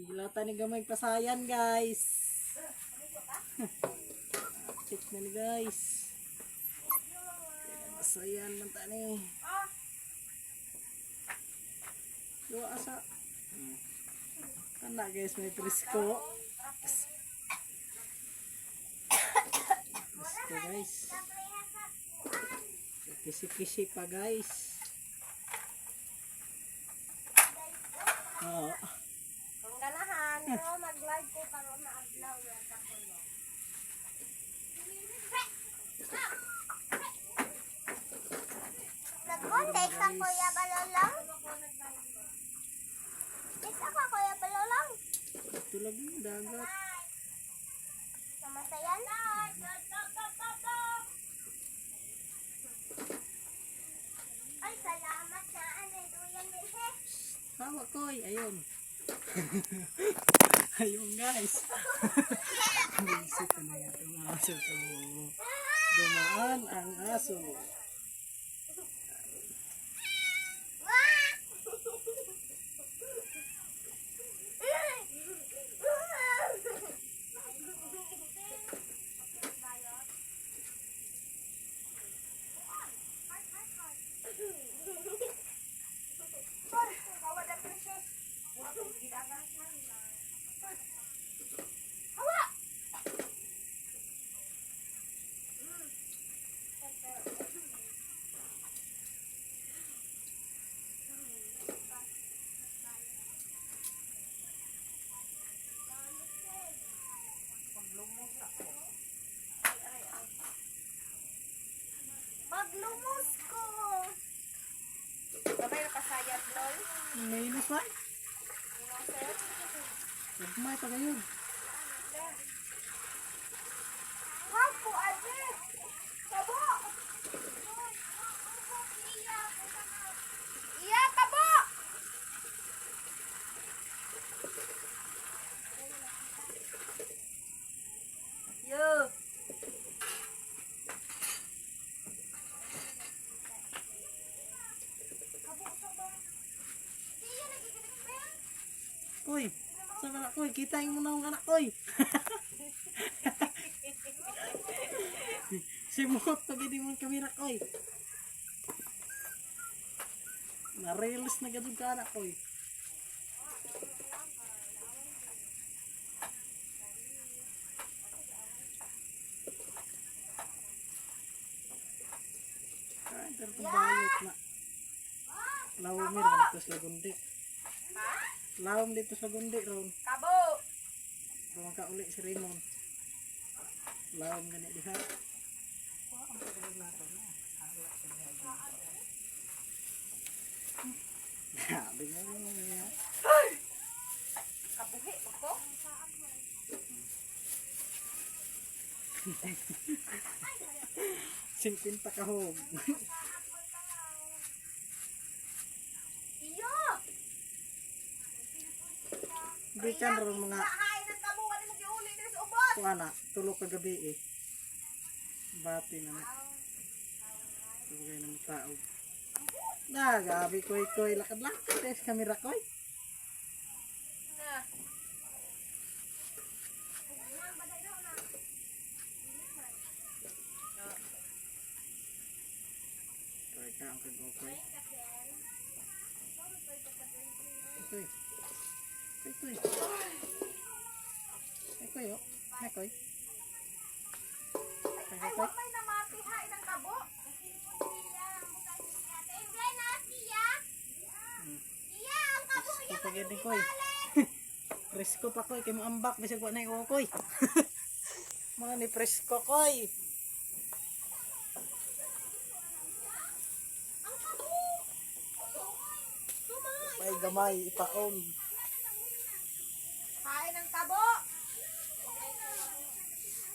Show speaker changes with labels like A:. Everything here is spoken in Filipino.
A: Ilata ni gamay pasayan guys. Check na ni guys. Pasayan man tani. Dua asa. Kana guys may presko. Presko guys. Kisi-kisi pa guys. Oh.
B: Kung ganahan, so mag-live ko karon na adlaw yan sa kuno. Nag-contact ka Kuya Balolong? Isa ka Kuya Balolong?
A: Ito lagi dagat.
B: Samasayan? Ay, salamat na. Ano yan, Milhe?
A: Hawak koy, ayun. Ayun guys. Isip ko na yan ang aso to. Dumaan ang aso.
B: Maglumos ko. Sabay na pasayad, lol.
A: Mainos ba? Nagmay pa ngayon.
B: Hapo, ate. Kabo. Iya, kabo. Yo.
A: Koy, saan anak koy? Kitain mo na ang anak koy. Simot pag hindi mo ang kamera koy. Na-reels na gadog ka anak koy. Kain pero itong bayot na. Lawom meron dito sa gundi. Lawom dito sa gundi ron.
B: Kabo.
A: Ron ka uli si Raymond. Lawom gani diha. Grabe nga mo niya.
B: Kabuhi mo ko.
A: Simpinta kahog.
B: Iyo.
A: Bikan ron mga
B: Kain ng kabo, wala mo giuli dito sa ubos.
A: kuana, tulog kagabi eh. Bati na na. Tugay ng tao. Gabi koy lakad-lakad eh sa kamera koy.
B: Na.
A: Koy ka ang kagokoy. Koy. Koy. Koy oh. Na koy.
B: Ay, wala may namatihay ng kabo. Hindi na siya. Iya, ang kabo
A: Presko pa gani koy. Presko pa koy kay mo ambak bisag wa na yung koy. Mga ni presko koy.
B: ang kabo. Sumay.
A: May gamay ipaon.
B: Kain ng kabo.